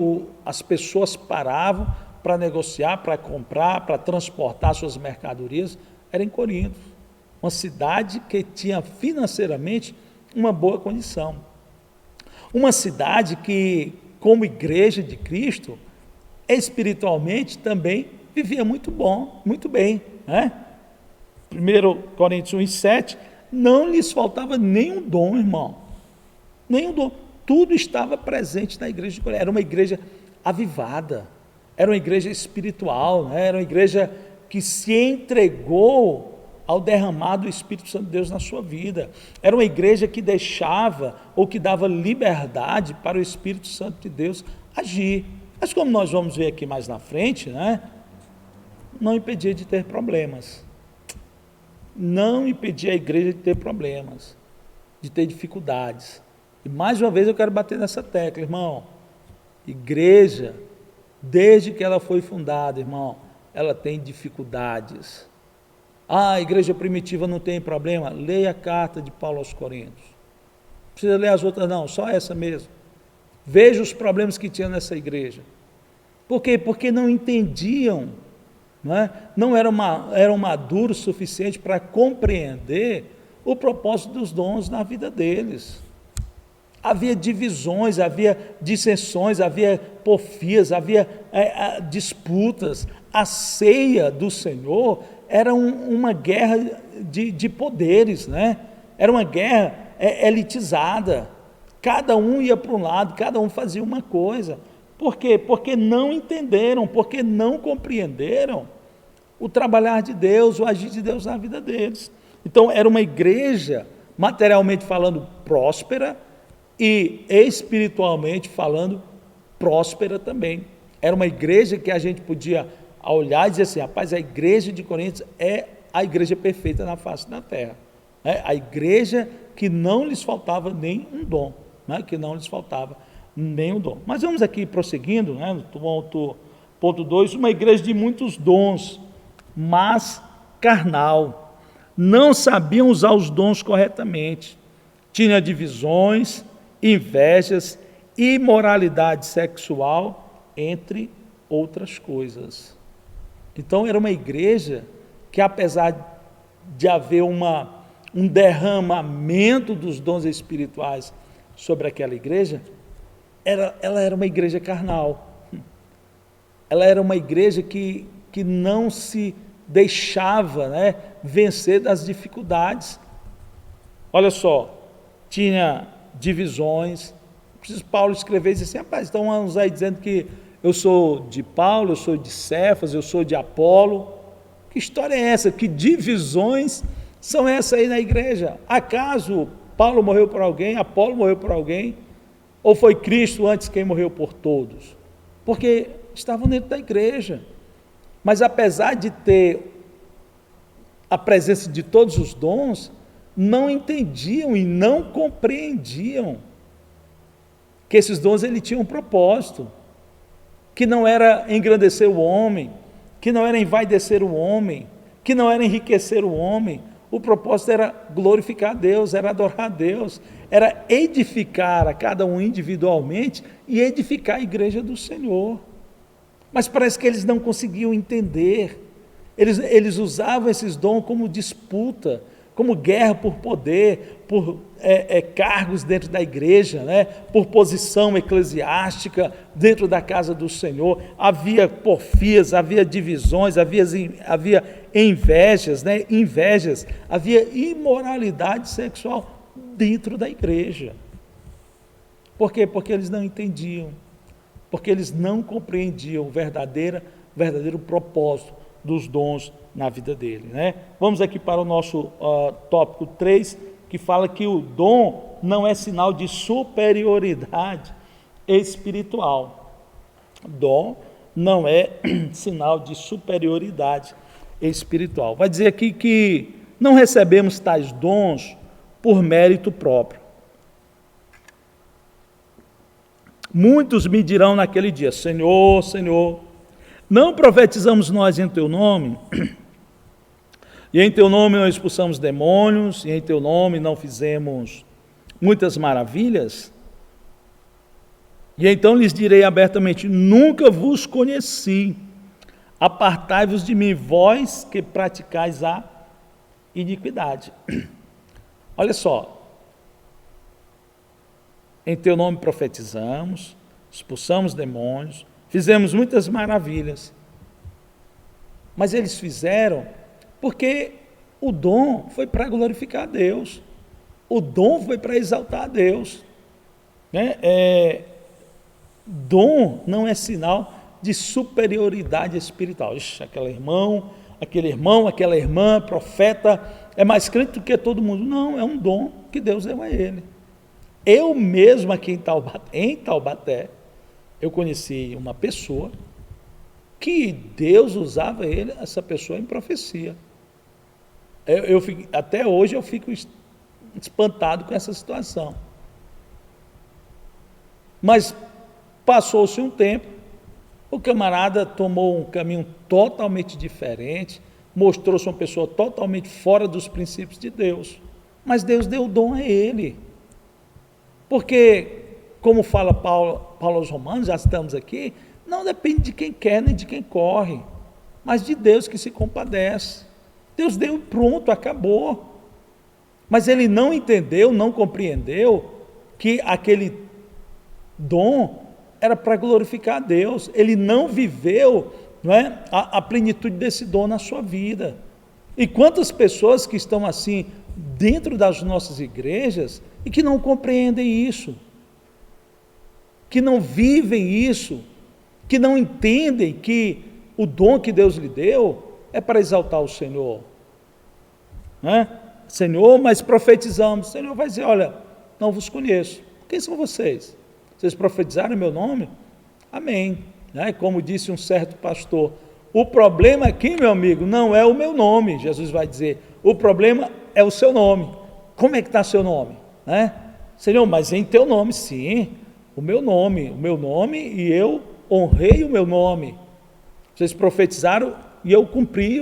as pessoas paravam para negociar, para comprar, para transportar suas mercadorias. Era em Corinto, uma cidade que tinha financeiramente uma boa condição. Uma cidade que, como igreja de Cristo, espiritualmente também vivia muito bem. Né? 1 Coríntios 1:7, não lhes faltava nenhum dom, irmão. Nenhum dom. Tudo estava presente na igreja de Corinto. Era uma igreja avivada, era uma igreja espiritual, né? Era uma igreja que se entregou ao derramar do Espírito Santo de Deus na sua vida. Era uma igreja que deixava ou que dava liberdade para o Espírito Santo de Deus agir. Mas como nós vamos ver aqui mais na frente, né? Não impedia de ter problemas. Não impedia a igreja de ter problemas, de ter dificuldades. E mais uma vez eu quero bater nessa tecla, irmão. Igreja, desde que ela foi fundada, irmão, ela tem dificuldades. A igreja primitiva não tem problema? Leia a carta de Paulo aos Coríntios. Não precisa ler as outras não, só essa mesmo. Veja os problemas que tinha nessa igreja. Por quê? Porque não entendiam, não eram maduros o suficiente para compreender o propósito dos dons na vida deles. Havia divisões, havia dissensões, havia porfias, havia disputas. A ceia do Senhor era uma guerra de poderes, né? Era uma guerra elitizada. Cada um ia para um lado, cada um fazia uma coisa. Por quê? Porque não entenderam, porque não compreenderam o trabalhar de Deus, o agir de Deus na vida deles. Então, era uma igreja, materialmente falando, próspera, e espiritualmente falando, próspera também. Era uma igreja que a gente podia olhar e dizer assim: rapaz, a igreja de Coríntios é a igreja perfeita na face da terra. A igreja que não lhes faltava nenhum dom, que não lhes faltava nenhum dom. Mas vamos aqui prosseguindo, no ponto 2, uma igreja de muitos dons, mas carnal. Não sabiam usar os dons corretamente. Tinha divisões, invejas, imoralidade sexual, entre outras coisas. Então era uma igreja que, apesar de haver um derramamento dos dons espirituais sobre aquela igreja, ela era uma igreja carnal. Ela era uma igreja que não se deixava vencer das dificuldades. Olha só, tinha divisões. Preciso Paulo escrever e dizer assim: rapaz, estão uns aí dizendo que eu sou de Paulo, eu sou de Cefas, eu sou de Apolo. Que história é essa? Que divisões são essas aí na igreja? Acaso Paulo morreu por alguém, Apolo morreu por alguém? Ou foi Cristo antes quem morreu por todos? Porque estavam dentro da igreja. Mas apesar de ter a presença de todos os dons, não entendiam e não compreendiam que esses dons tinham um propósito, que não era engrandecer o homem, que não era envaidecer o homem, que não era enriquecer o homem. O propósito era glorificar a Deus, era adorar a Deus, era edificar a cada um individualmente e edificar a igreja do Senhor. Mas parece que eles não conseguiam entender. Eles usavam esses dons como disputa, como guerra por poder, por cargos dentro da igreja, né? Por posição eclesiástica dentro da casa do Senhor. Havia porfias, havia divisões, havia invejas, né? Havia imoralidade sexual dentro da igreja. Por quê? Porque eles não entendiam, porque eles não compreendiam o verdadeiro propósito dos dons na vida dele, né? Vamos aqui para o nosso tópico 3, que fala que o dom não é sinal de superioridade espiritual. Dom não é sinal de superioridade espiritual. Vai dizer aqui que não recebemos tais dons por mérito próprio. Muitos me dirão naquele dia: Senhor, Senhor, não profetizamos nós em teu nome? E em teu nome não expulsamos demônios, e em teu nome não fizemos muitas maravilhas? E então lhes direi abertamente: nunca vos conheci, apartai-vos de mim, vós que praticais a iniquidade. Olha só, em teu nome profetizamos, expulsamos demônios, fizemos muitas maravilhas, mas eles fizeram porque o dom foi para glorificar a Deus, o dom foi para exaltar a Deus, né? Dom não é sinal de superioridade espiritual. Ixi, aquele irmão, aquela irmã, profeta, é mais crente do que todo mundo. Não, é um dom que Deus deu a ele. Eu mesmo aqui em Taubaté, eu conheci uma pessoa que Deus usava essa pessoa em profecia. Até hoje eu fico espantado com essa situação. Mas passou-se um tempo, o camarada tomou um caminho totalmente diferente, mostrou-se uma pessoa totalmente fora dos princípios de Deus. Mas Deus deu o dom a ele. Porque, como fala Paulo aos Romanos, já estamos aqui, não depende de quem quer nem de quem corre, mas de Deus que se compadece. Deus deu, pronto, acabou. Mas ele não entendeu, não compreendeu que aquele dom era para glorificar a Deus. Ele não viveu, não é, a plenitude desse dom na sua vida. E quantas pessoas que estão assim dentro das nossas igrejas e que não compreendem isso, que não vivem isso, que não entendem que o dom que Deus lhe deu é para exaltar o Senhor, né? Senhor, mas profetizamos. O Senhor vai dizer: olha, não vos conheço. Quem são vocês? Vocês profetizaram em meu nome? Amém, né? Como disse um certo pastor, o problema aqui, meu amigo, não é o meu nome. Jesus vai dizer: o problema é o seu nome. Como é que está seu nome, né? Senhor, mas em teu nome? Sim, o meu nome, e eu honrei o meu nome. Vocês profetizaram e eu cumpri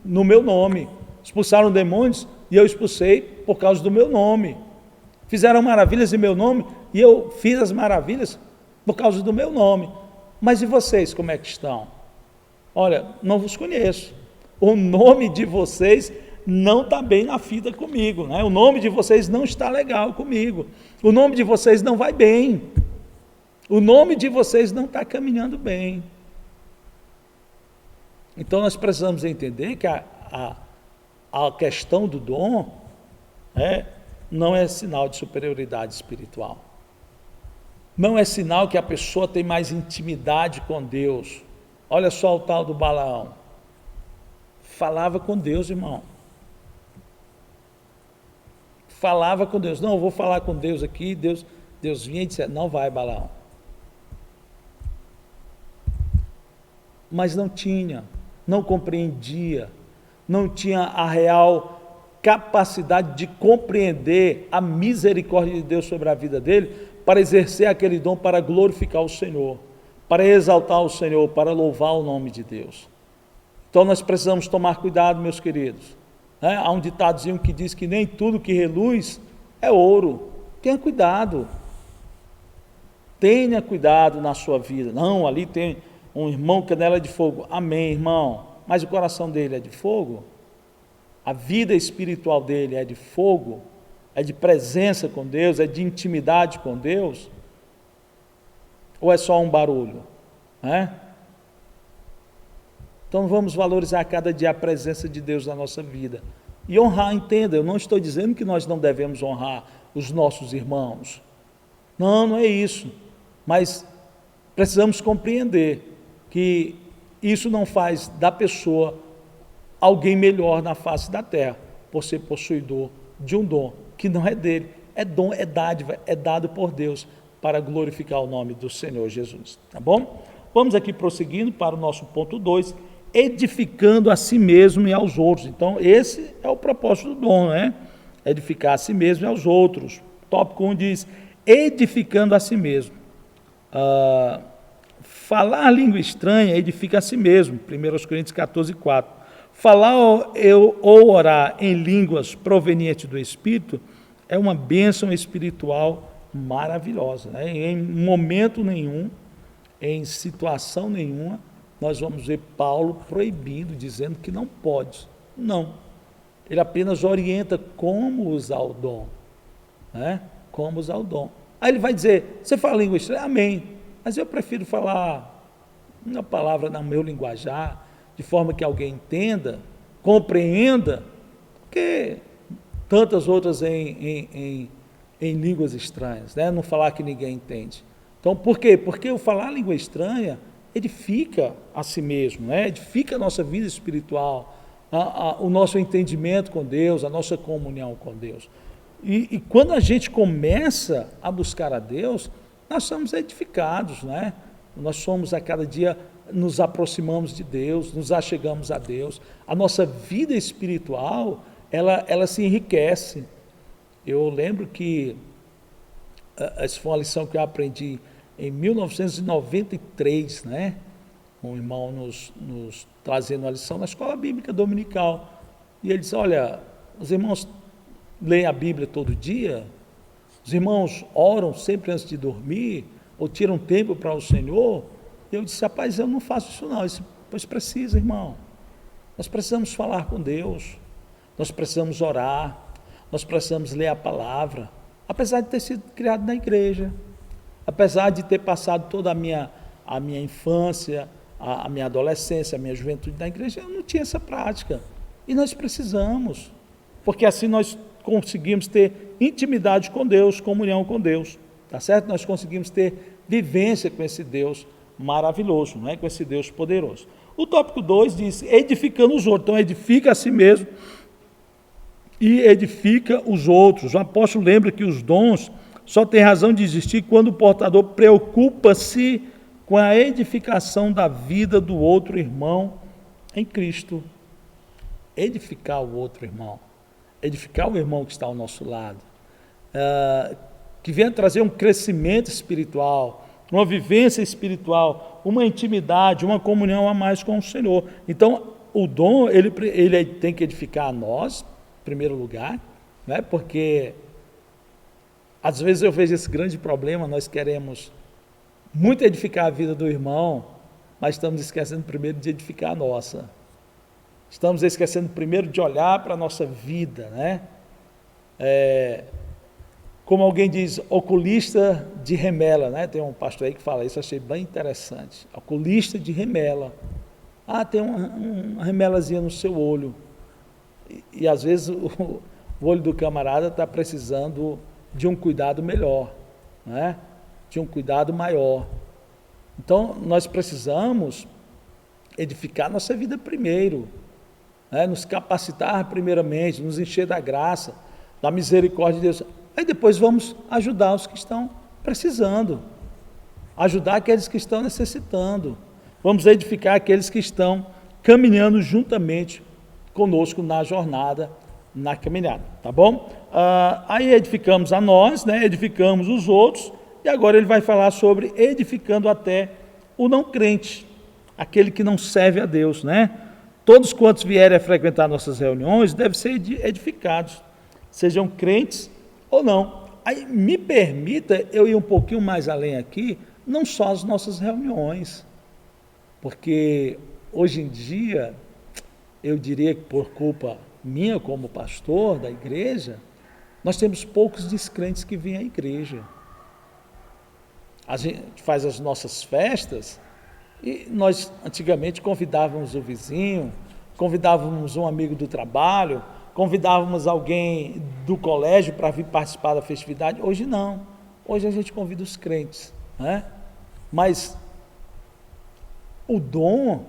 no meu nome. Expulsaram demônios e eu expulsei por causa do meu nome. Fizeram maravilhas em meu nome e eu fiz as maravilhas por causa do meu nome. Mas e vocês, como é que estão? Olha, não vos conheço. O nome de vocês não está bem na fita comigo, né? O nome de vocês não está legal comigo. O nome de vocês não vai bem. O nome de vocês não está caminhando bem. Então nós precisamos entender que a questão do dom não é sinal de superioridade espiritual. Não é sinal que a pessoa tem mais intimidade com Deus. Olha só o tal do Balaão. Falava com Deus, irmão. Falava com Deus. Não, eu vou falar com Deus aqui. Deus vinha e disse: não vai, Balaão. Mas não compreendia, não tinha a real capacidade de compreender a misericórdia de Deus sobre a vida dele, para exercer aquele dom, para glorificar o Senhor, para exaltar o Senhor, para louvar o nome de Deus. Então nós precisamos tomar cuidado, meus queridos. Há um ditadozinho que diz que nem tudo que reluz é ouro. Tenha cuidado na sua vida. Não, ali tem um irmão canela de fogo. Amém, irmão, mas o coração dele é de fogo? a vida espiritual dele é de fogo, é de presença com Deus, é de intimidade com Deus, ou é só um barulho? Então vamos valorizar a cada dia a presença de Deus na nossa vida. E honrar, entenda, eu não estou dizendo que nós não devemos honrar os nossos irmãos. Não é isso. Mas precisamos compreender que isso não faz da pessoa alguém melhor na face da terra, por ser possuidor de um dom que não é dele, é dom, é dádiva, é dado por Deus para glorificar o nome do Senhor Jesus, tá bom? Vamos aqui prosseguindo para o nosso ponto 2, edificando a si mesmo e aos outros. Então esse é o propósito do dom, edificar a si mesmo e aos outros. Tópico 1 diz, edificando a si mesmo. Falar língua estranha edifica a si mesmo, 1 Coríntios 14:4. Falar ou orar em línguas provenientes do Espírito é uma bênção espiritual maravilhosa. Em momento nenhum, em situação nenhuma, nós vamos ver Paulo proibindo, dizendo que não pode. Não. Ele apenas orienta como usar o dom. Como usar o dom. Aí ele vai dizer, você fala língua estranha? Amém. Mas eu prefiro falar uma palavra no meu linguajar, de forma que alguém entenda, compreenda, que tantas outras em línguas estranhas, não falar que ninguém entende. Então, por quê? Porque o falar língua estranha edifica a si mesmo, edifica a nossa vida espiritual, o nosso entendimento com Deus, a nossa comunhão com Deus. E quando a gente começa a buscar a Deus, nós somos edificados, Nós somos a cada dia, nos aproximamos de Deus, nos achegamos a Deus. A nossa vida espiritual, ela se enriquece. Eu lembro que essa foi uma lição que eu aprendi em 1993, um irmão nos trazendo uma lição na escola bíblica dominical. E ele disse, olha, os irmãos leem a Bíblia todo dia, os irmãos oram sempre antes de dormir, ou tiram tempo para o Senhor. E eu disse, rapaz, eu não faço isso não. Eu disse, pois precisa, irmão. Nós precisamos falar com Deus, nós precisamos orar, nós precisamos ler a palavra. Apesar de ter sido criado na igreja, apesar de ter passado toda a minha infância, a minha adolescência, a minha juventude na igreja, eu não tinha essa prática. E nós precisamos, porque assim nós conseguimos ter intimidade com Deus, comunhão com Deus, tá certo? Nós conseguimos ter vivência com esse Deus maravilhoso, com esse Deus poderoso. O tópico 2 diz, edificando os outros. Então edifica a si mesmo e edifica os outros. O apóstolo lembra que os dons só têm razão de existir quando o portador preocupa-se com a edificação da vida do outro irmão em Cristo. Edificar o outro irmão, edificar o irmão que está ao nosso lado, que venha trazer um crescimento espiritual, uma vivência espiritual, uma intimidade, uma comunhão a mais com o Senhor. Então, o dom, ele tem que edificar a nós, em primeiro lugar, porque às vezes eu vejo esse grande problema, nós queremos muito edificar a vida do irmão, mas estamos esquecendo primeiro de edificar a nossa. Estamos esquecendo primeiro de olhar para a nossa vida, como alguém diz, oculista de remela, tem um pastor aí que fala isso, achei bem interessante, oculista de remela. Tem uma remelazinha no seu olho, e às vezes o olho do camarada está precisando de um cuidado melhor, de um cuidado maior. Então nós precisamos edificar nossa vida primeiro, nos capacitar primeiramente, nos encher da graça, da misericórdia de Deus. Aí depois vamos ajudar os que estão precisando, ajudar aqueles que estão necessitando. Vamos edificar aqueles que estão caminhando juntamente conosco na jornada, na caminhada, tá bom? Aí edificamos a nós, edificamos os outros, e agora ele vai falar sobre edificando até o não crente, aquele que não serve a Deus, Todos quantos vierem a frequentar nossas reuniões devem ser edificados, sejam crentes ou não. Aí me permita eu ir um pouquinho mais além aqui, não só as nossas reuniões, porque hoje em dia, eu diria que por culpa minha como pastor da igreja, nós temos poucos descrentes que vêm à igreja. A gente faz as nossas festas e nós antigamente convidávamos o vizinho, convidávamos um amigo do trabalho, convidávamos alguém do colégio para vir participar da festividade. Hoje não. Hoje a gente convida os crentes, né? Mas o dom,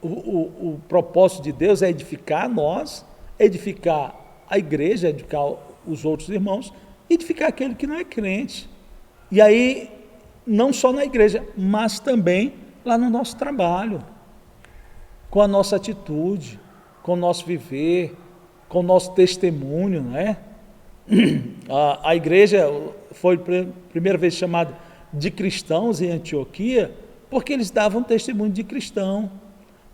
o propósito de Deus é edificar nós, edificar a igreja, edificar os outros irmãos, edificar aquele que não é crente. E aí, não só na igreja, mas também lá no nosso trabalho, com a nossa atitude, com o nosso viver, com o nosso testemunho, não é? A igreja foi a primeira vez chamada de cristãos em Antioquia, porque eles davam testemunho de cristão,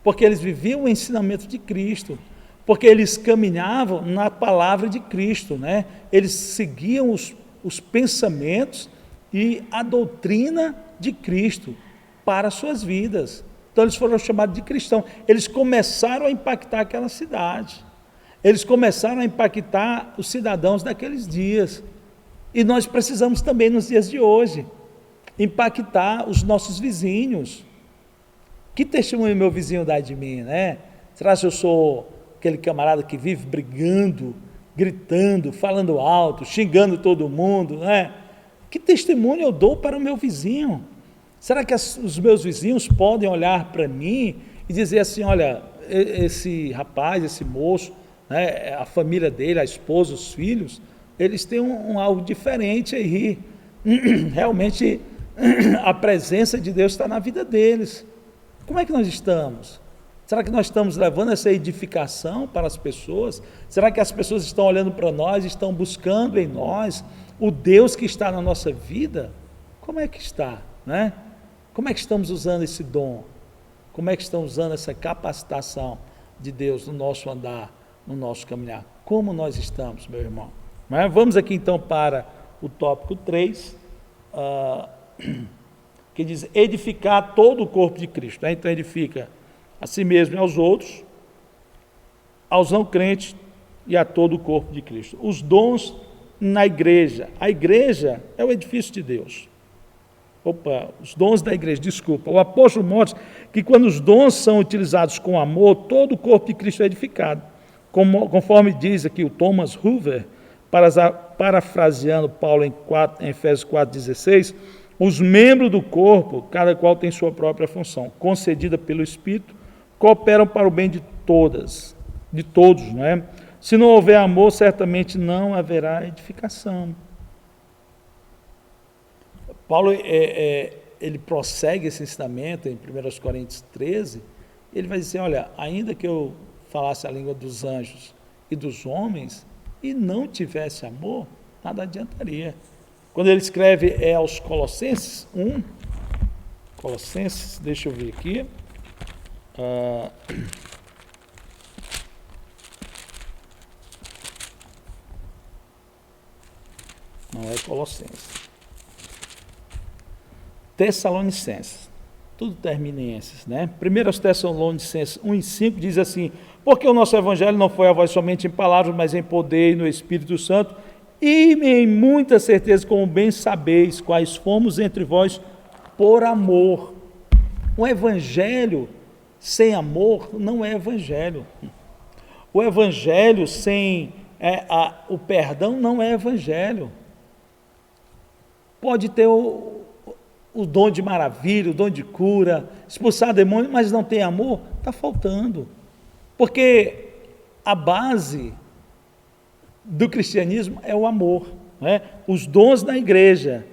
porque eles viviam o ensinamento de Cristo, porque eles caminhavam na palavra de Cristo, né? Eles seguiam os pensamentos e a doutrina de Cristo para as suas vidas. Então eles foram chamados de cristãos. Eles começaram a impactar aquela cidade. Eles começaram a impactar os cidadãos daqueles dias. E nós precisamos também, nos dias de hoje, impactar os nossos vizinhos. Que testemunho meu vizinho dá de mim, né? Será que eu sou aquele camarada que vive brigando, gritando, falando alto, xingando todo mundo, né? Que testemunho eu dou para o meu vizinho? Será que os meus vizinhos podem olhar para mim e dizer assim, olha, esse rapaz, esse moço, né, a família dele, a esposa, os filhos, eles têm algo diferente aí. Realmente a presença de Deus está na vida deles. Como é que nós estamos? Será que nós estamos levando essa edificação para as pessoas? Será que as pessoas estão olhando para nós, estão buscando em nós o Deus que está na nossa vida? Como é que está, né? Como é que estamos usando esse dom? Como é que estamos usando essa capacitação de Deus no nosso andar, no nosso caminhar? Como nós estamos, meu irmão? Mas vamos aqui então para o tópico 3, que diz edificar todo o corpo de Cristo, né? Então edifica a si mesmo e aos outros, aos não crentes e a todo o corpo de Cristo. Os dons na igreja. A igreja é o edifício de Deus. Os dons da igreja, desculpa. O apóstolo mostra que quando os dons são utilizados com amor, todo o corpo de Cristo é edificado. Conforme diz aqui o Thomas Hoover, parafraseando Paulo em Efésios 4,16, os membros do corpo, cada qual tem sua própria função, concedida pelo Espírito, cooperam para o bem de todos, não é? Se não houver amor, certamente não haverá edificação. Paulo, ele prossegue esse ensinamento em 1 Coríntios 13, ele vai dizer, olha, ainda que eu falasse a língua dos anjos e dos homens, e não tivesse amor, nada adiantaria. Quando ele escreve aos Colossenses 1, Colossenses, deixa eu ver aqui, não é Colossenses, Tessalonicenses, tudo termina em esses, né? 1 Tessalonicenses 1:5 diz assim, porque o nosso evangelho não foi a voz somente em palavras, mas em poder e no Espírito Santo, e em muita certeza, como bem sabeis, quais fomos entre vós por amor. Um evangelho sem amor não é evangelho. O evangelho sem o perdão não é evangelho. Pode ter o dom de maravilha, o dom de cura, expulsar demônio, mas não tem amor, está faltando. Porque a base do cristianismo é o amor, né? Os dons da igreja,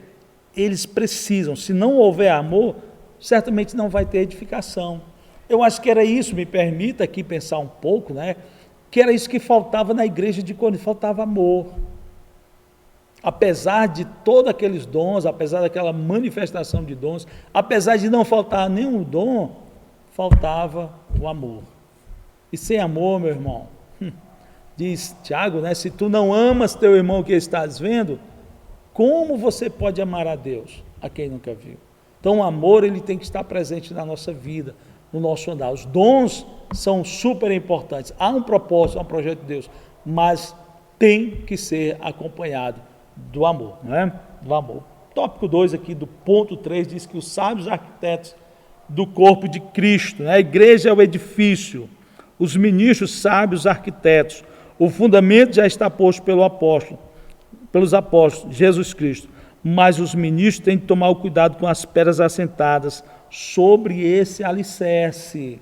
eles precisam, se não houver amor, certamente não vai ter edificação. Eu acho que era isso, me permita aqui pensar um pouco, né? Que era isso que faltava na igreja de Corinto, faltava amor. Apesar de todos aqueles dons, apesar daquela manifestação de dons, apesar de não faltar nenhum dom, faltava o amor. E sem amor, meu irmão, diz Tiago, né? Se tu não amas teu irmão que estás vendo, como você pode amar a Deus, a quem nunca viu? Então o amor, ele tem que estar presente na nossa vida, no nosso andar. Os dons são super importantes. Há um propósito, há um projeto de Deus, mas tem que ser acompanhado do amor, não é? Do amor. Tópico 2 aqui do ponto 3 diz que os sábios arquitetos do corpo de Cristo, né? A igreja é o edifício, os ministros sábios arquitetos, o fundamento já está posto pelos apóstolos, Jesus Cristo, mas os ministros têm que tomar o cuidado com as pedras assentadas sobre esse alicerce,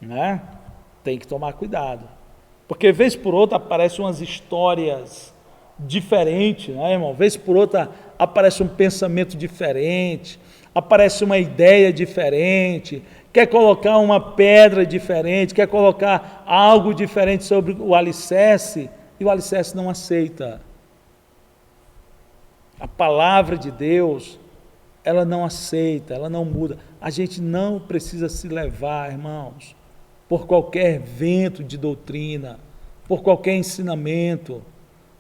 né? Tem que tomar cuidado, porque vez por outra aparecem umas histórias diferentes, né, irmão? Vez por outra aparece um pensamento diferente, aparece uma ideia diferente, quer colocar uma pedra diferente, quer colocar algo diferente sobre o alicerce, e o alicerce não aceita. A palavra de Deus, ela não aceita, ela não muda. A gente não precisa se levar, irmãos, por qualquer vento de doutrina, por qualquer ensinamento.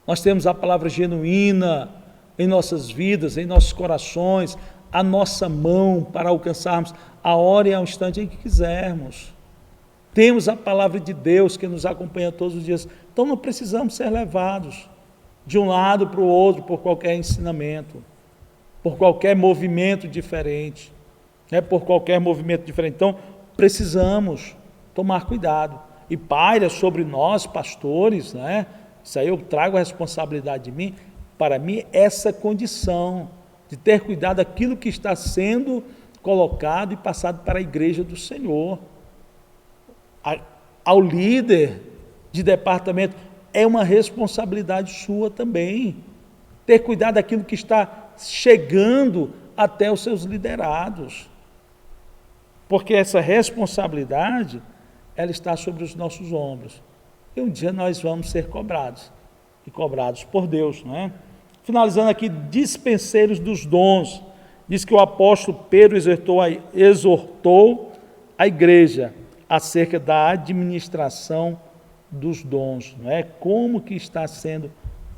Nós temos a palavra genuína em nossas vidas, em nossos corações, a nossa mão para alcançarmos a hora e ao instante em que quisermos. Temos a palavra de Deus que nos acompanha todos os dias. Então não precisamos ser levados de um lado para o outro por qualquer ensinamento, por qualquer movimento diferente, né? Por qualquer movimento diferente. Então precisamos tomar cuidado. E paira sobre nós, pastores, né? Isso aí eu trago a responsabilidade de mim, para mim, essa condição de ter cuidado daquilo que está sendo colocado e passado para a igreja do Senhor. Ao líder de departamento, é uma responsabilidade sua também, ter cuidado daquilo que está chegando até os seus liderados, porque essa responsabilidade, ela está sobre os nossos ombros, e um dia nós vamos ser cobrados, e cobrados por Deus, não é? Finalizando aqui, dispenseiros dos dons, diz que o apóstolo Pedro exortou a igreja acerca da administração dos dons, não é? Como que está sendo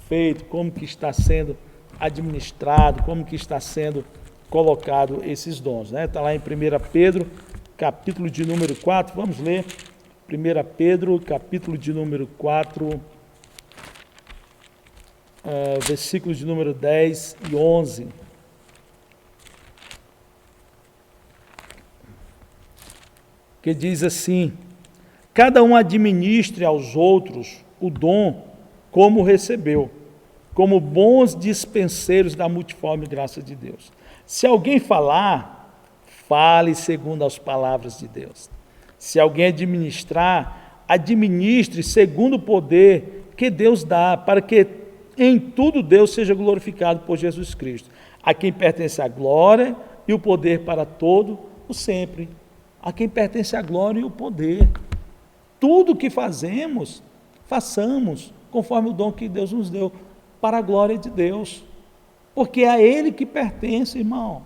feito, como que está sendo administrado, como que está sendo colocado esses dons, né? Está lá em 1 Pedro, capítulo de número 4, vamos ler, 1 Pedro, capítulo de número 4, versículos de número 10 e 11. Que diz assim: cada um administre aos outros o dom como recebeu, como bons dispenseiros da multiforme graça de Deus. Se alguém falar, fale segundo as palavras de Deus. Se alguém administrar, administre segundo o poder que Deus dá, para que em tudo Deus seja glorificado por Jesus Cristo, a quem pertence a glória e o poder para todo o sempre. A quem pertence a glória e o poder. Tudo que fazemos, façamos conforme o dom que Deus nos deu, para a glória de Deus, porque é a Ele que pertence, irmão.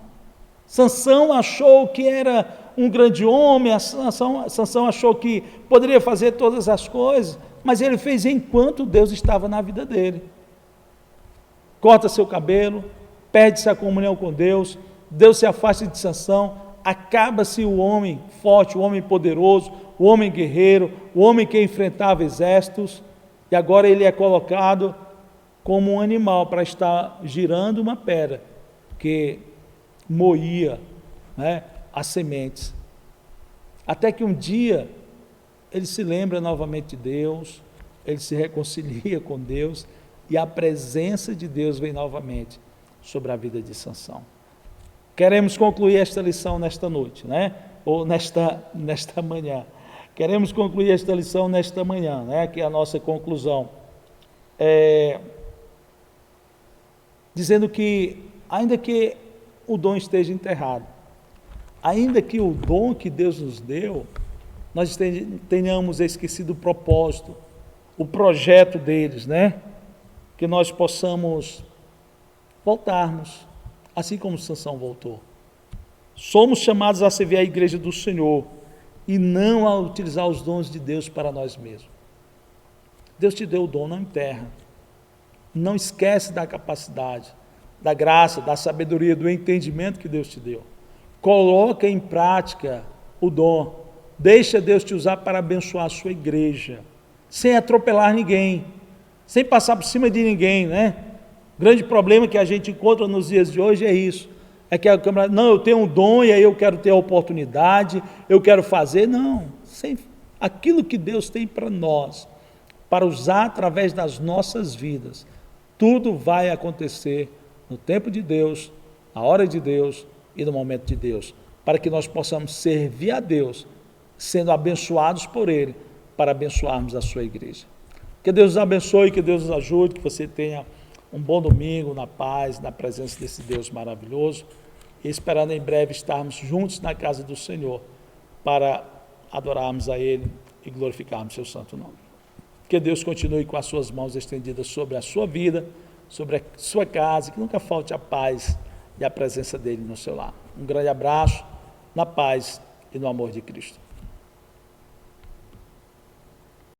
Sansão achou que era um grande homem, Sansão achou que poderia fazer todas as coisas, mas ele fez enquanto Deus estava na vida dele. Corta seu cabelo, perde-se a comunhão com Deus, Deus se afasta de Sansão, acaba-se o homem forte, o homem poderoso, o homem guerreiro, o homem que enfrentava exércitos, e agora ele é colocado como um animal para estar girando uma pedra que moía, né, as sementes. Até que um dia ele se lembra novamente de Deus, ele se reconcilia com Deus, e a presença de Deus vem novamente sobre a vida de Sansão. Queremos concluir esta lição nesta noite, né? Ou nesta manhã. Queremos concluir esta lição nesta manhã, né? Que é a nossa conclusão. Dizendo que, ainda que o dom esteja enterrado, ainda que o dom que Deus nos deu, nós tenhamos esquecido o propósito, o projeto deles, né? Que nós possamos voltarmos, assim como Sansão voltou. Somos chamados a servir a igreja do Senhor e não a utilizar os dons de Deus para nós mesmos. Deus te deu o dom, não enterra. Não esquece da capacidade, da graça, da sabedoria, do entendimento que Deus te deu. Coloca em prática o dom Deixa Deus te usar para abençoar a sua igreja, sem atropelar ninguém, sem passar por cima de ninguém, né? O grande problema que a gente encontra nos dias de hoje é isso. É que a câmara, não, eu tenho um dom e aí eu quero ter a oportunidade, eu quero fazer. Não, sem aquilo que Deus tem para nós, para usar através das nossas vidas, tudo vai acontecer no tempo de Deus, na hora de Deus e no momento de Deus, para que nós possamos servir a Deus, sendo abençoados por Ele, para abençoarmos a sua igreja. Que Deus nos abençoe, que Deus nos ajude, que você tenha um bom domingo na paz, na presença desse Deus maravilhoso, e esperando em breve estarmos juntos na casa do Senhor, para adorarmos a Ele e glorificarmos seu santo nome. Que Deus continue com as suas mãos estendidas sobre a sua vida, sobre a sua casa, que nunca falte a paz e a presença dEle no seu lar. Um grande abraço, na paz e no amor de Cristo.